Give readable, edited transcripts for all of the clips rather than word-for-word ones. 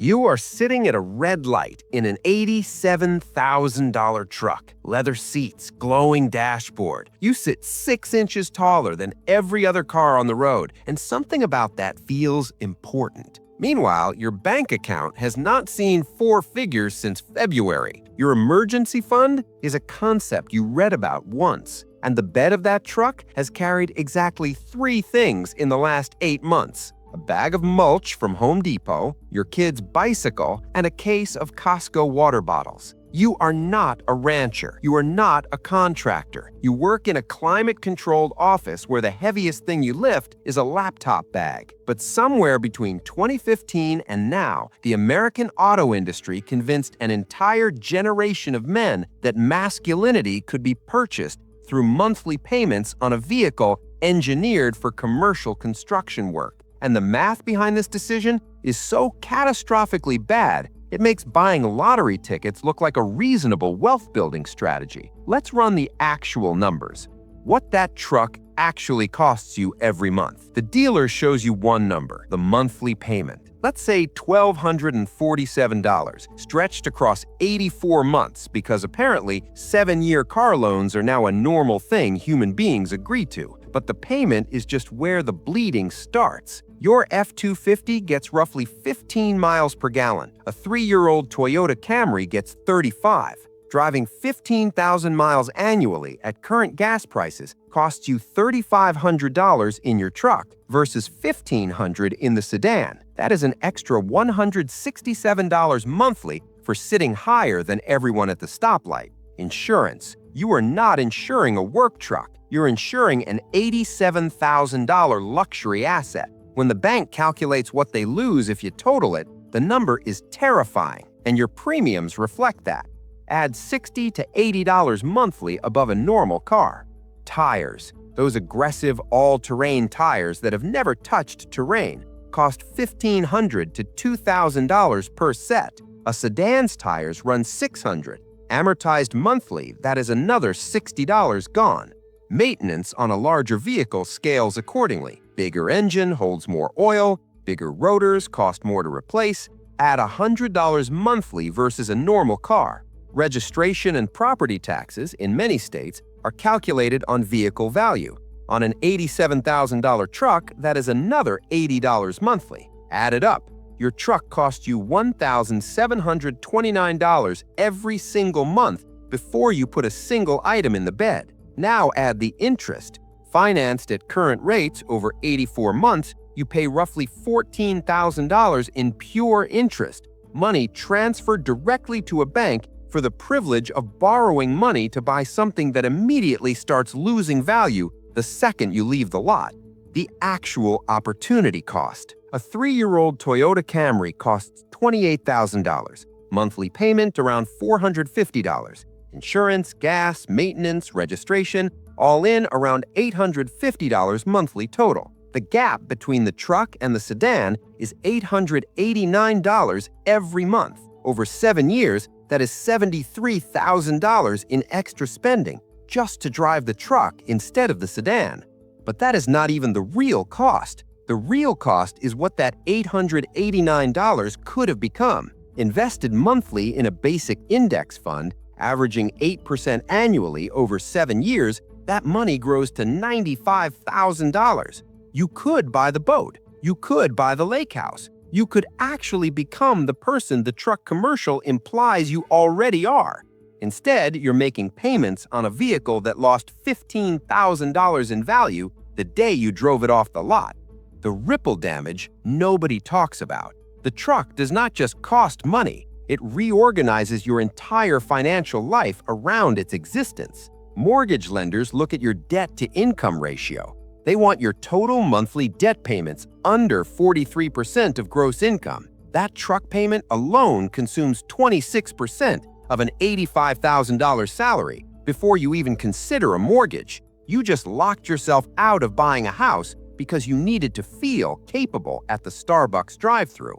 You are sitting at a red light in an $87,000 truck. Leather seats, glowing dashboard. You sit 6 inches taller than every other car on the road, and something about that feels important. Meanwhile, your bank account has not seen 4 figures since February. Your emergency fund is a concept you read about once, and the bed of that truck has carried exactly 3 things in the last 8 months. A bag of mulch from Home Depot, your kid's bicycle, and a case of Costco water bottles. You are not a rancher. You are not a contractor. You work in a climate-controlled office where the heaviest thing you lift is a laptop bag. But somewhere between 2015 and now, the American auto industry convinced an entire generation of men that masculinity could be purchased through monthly payments on a vehicle engineered for commercial construction work. And the math behind this decision is so catastrophically bad, it makes buying lottery tickets look like a reasonable wealth-building strategy. Let's run the actual numbers. What that truck actually costs you every month. The dealer shows you one number, the monthly payment. Let's say $1,247, stretched across 84 months because apparently 7-year car loans are now a normal thing human beings agree to. But the payment is just where the bleeding starts. Your F-250 gets roughly 15 miles per gallon. A 3-year-old Toyota Camry gets 35. Driving 15,000 miles annually at current gas prices costs you $3,500 in your truck versus $1,500 in the sedan. That is an extra $167 monthly for sitting higher than everyone at the stoplight. Insurance. You are not insuring a work truck. You're insuring an $87,000 luxury asset. When the bank calculates what they lose if you total it, the number is terrifying, and your premiums reflect that. Add $60 to $80 monthly above a normal car. Tires. Those aggressive all-terrain tires that have never touched terrain cost $1,500 to $2,000 per set. A sedan's tires run $600. Amortized monthly, that is another $60 gone. Maintenance on a larger vehicle scales accordingly. Bigger engine holds more oil, bigger rotors cost more to replace. Add $100 monthly versus a normal car. Registration and property taxes in many states are calculated on vehicle value. On an $87,000 truck, that is another $80 monthly. Add it up. Your truck costs you $1,729 every single month before you put a single item in the bed. Now add the interest. Financed at current rates over 84 months, you pay roughly $14,000 in pure interest, money transferred directly to a bank for the privilege of borrowing money to buy something that immediately starts losing value the second you leave the lot. The actual opportunity cost. A 3-year-old Toyota Camry costs $28,000. Monthly payment around $450. Insurance, gas, maintenance, registration, all in around $850 monthly total. The gap between the truck and the sedan is $889 every month. Over 7 years, that is $73,000 in extra spending just to drive the truck instead of the sedan. But that is not even the real cost. The real cost is what that $889 could have become. Invested monthly in a basic index fund, averaging 8% annually over 7 years, that money grows to $95,000. You could buy the boat. You could buy the lake house. You could actually become the person the truck commercial implies you already are. Instead, you're making payments on a vehicle that lost $15,000 in value the day you drove it off the lot. The ripple damage nobody talks about. The truck does not just cost money, it reorganizes your entire financial life around its existence. Mortgage lenders look at your debt-to-income ratio. They want your total monthly debt payments under 43% of gross income. That truck payment alone consumes 26% of an $85,000 salary before you even consider a mortgage. You just locked yourself out of buying a house because you needed to feel capable at the Starbucks drive-thru.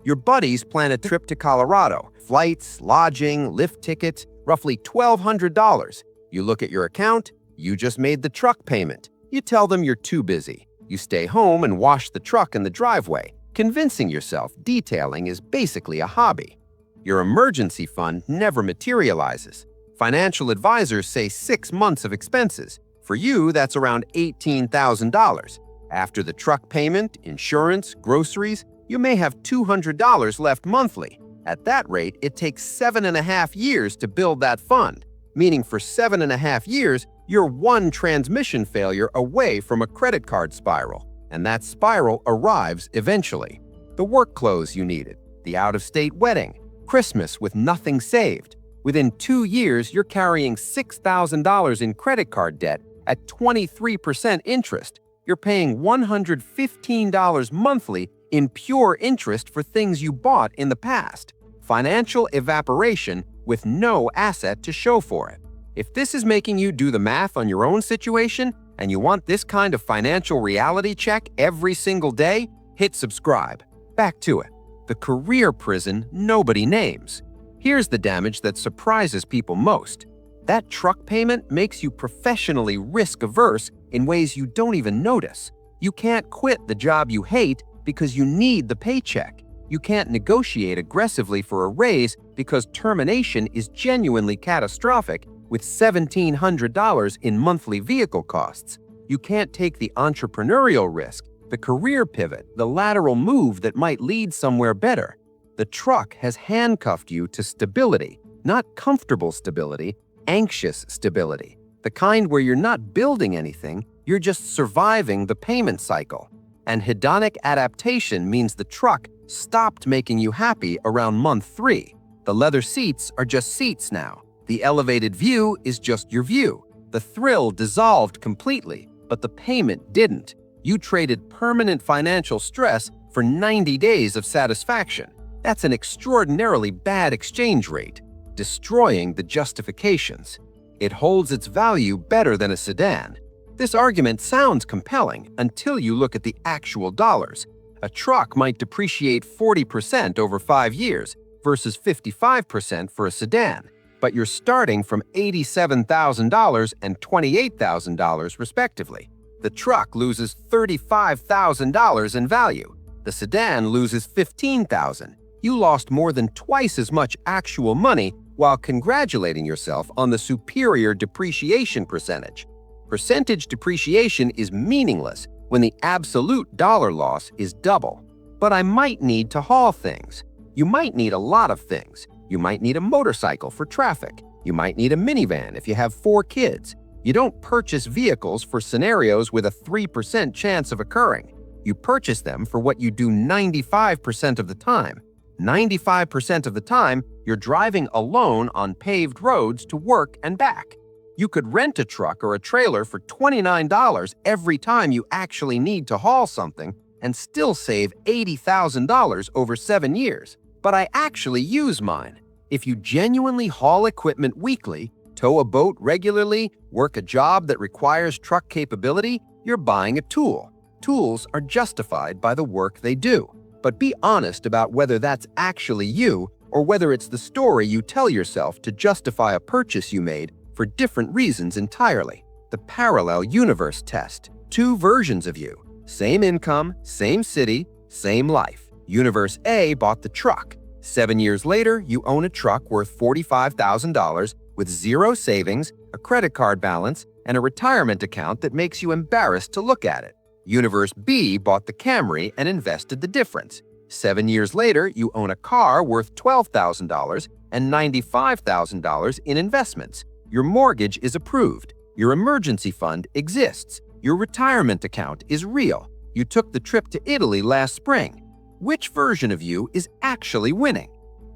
Your buddies plan a trip to Colorado. Flights, lodging, lift tickets, roughly $1,200. You look at your account, you just made the truck payment. You tell them you're too busy. You stay home and wash the truck in the driveway. Convincing yourself detailing is basically a hobby. Your emergency fund never materializes. Financial advisors say 6 months of expenses. For you, that's around $18,000. After the truck payment, insurance, groceries, you may have $200 left monthly. At that rate, it takes 7.5 years to build that fund, meaning for 7.5 years, you're one transmission failure away from a credit card spiral, and that spiral arrives eventually. The work clothes you needed, the out-of-state wedding, Christmas with nothing saved. Within 2 years, you're carrying $6,000 in credit card debt at 23% interest. You're paying $115 monthly in pure interest for things you bought in the past. Financial evaporation with no asset to show for it. If this is making you do the math on your own situation and you want this kind of financial reality check every single day, hit subscribe. Back to it. The career prison nobody names. Here's the damage that surprises people most. That truck payment makes you professionally risk-averse in ways you don't even notice. You can't quit the job you hate because you need the paycheck. You can't negotiate aggressively for a raise because termination is genuinely catastrophic with $1,700 in monthly vehicle costs. You can't take the entrepreneurial risk, the career pivot, the lateral move that might lead somewhere better. The truck has handcuffed you to stability, not comfortable stability, anxious stability. The kind where you're not building anything, you're just surviving the payment cycle. And hedonic adaptation means the truck stopped making you happy around month 3. The leather seats are just seats now. The elevated view is just your view. The thrill dissolved completely, but the payment didn't. You traded permanent financial stress for 90 days of satisfaction. That's an extraordinarily bad exchange rate, destroying the justifications. It holds its value better than a sedan. This argument sounds compelling until you look at the actual dollars. A truck might depreciate 40% over 5 years versus 55% for a sedan, but you're starting from $87,000 and $28,000 respectively. The truck loses $35,000 in value. The sedan loses $15,000. You lost more than twice as much actual money while congratulating yourself on the superior depreciation percentage. Percentage depreciation is meaningless when the absolute dollar loss is double. But I might need to haul things. You might need a lot of things. You might need a motorcycle for traffic. You might need a minivan if you have 4 kids. You don't purchase vehicles for scenarios with a 3% chance of occurring. You purchase them for what you do 95% of the time. 95% of the time, you're driving alone on paved roads to work and back. You could rent a truck or a trailer for $29 every time you actually need to haul something and still save $80,000 over 7 years. But I actually use mine. If you genuinely haul equipment weekly, tow a boat regularly, work a job that requires truck capability, you're buying a tool. Tools are justified by the work they do. But be honest about whether that's actually you or whether it's the story you tell yourself to justify a purchase you made for different reasons entirely. The parallel universe test. 2 versions of you. Same income, same city, same life. Universe A bought the truck. 7 years later, you own a truck worth $45,000 with 0 savings, a credit card balance, and a retirement account that makes you embarrassed to look at it. Universe B bought the Camry and invested the difference. 7 years later, you own a car worth $12,000 and $95,000 in investments. Your mortgage is approved. Your emergency fund exists. Your retirement account is real. You took the trip to Italy last spring. Which version of you is actually winning?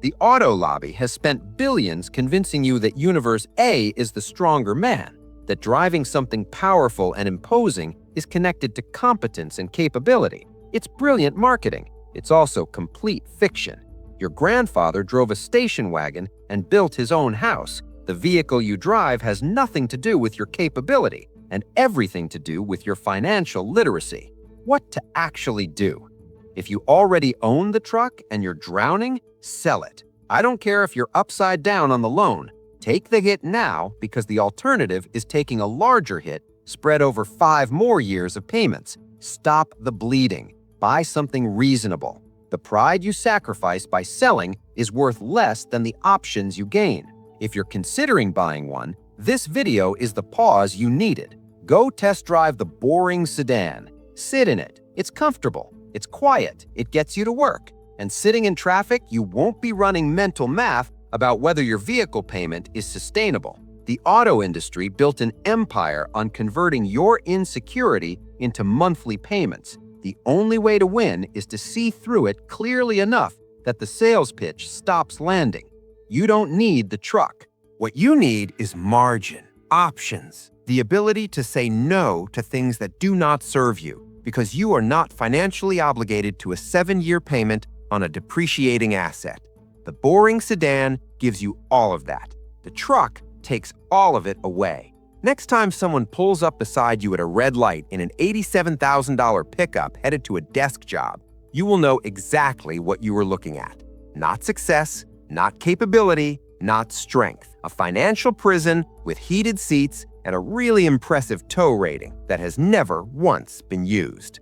The auto lobby has spent billions convincing you that Universe A is the stronger man, that driving something powerful and imposing is connected to competence and capability. It's brilliant marketing. It's also complete fiction. Your grandfather drove a station wagon and built his own house. The vehicle you drive has nothing to do with your capability and everything to do with your financial literacy. What to actually do? If you already own the truck and you're drowning, sell it. I don't care if you're upside down on the loan. Take the hit now because the alternative is taking a larger hit spread over 5 more years of payments. Stop the bleeding. buy something reasonable. The pride you sacrifice by selling is worth less than the options you gain. If you're considering buying one, this video is the pause you needed. Go test drive the boring sedan. Sit in it. It's comfortable. It's quiet. It gets you to work. And sitting in traffic, you won't be running mental math about whether your vehicle payment is sustainable. The auto industry built an empire on converting your insecurity into monthly payments. The only way to win is to see through it clearly enough that the sales pitch stops landing. You don't need the truck. What you need is margin, options, the ability to say no to things that do not serve you, because you are not financially obligated to a 7-year payment on a depreciating asset. The boring sedan gives you all of that. The truck takes all of it away. Next time someone pulls up beside you at a red light in an $87,000 pickup headed to a desk job, you will know exactly what you were looking at. Not success, not capability, not strength. A financial prison with heated seats and a really impressive tow rating that has never once been used.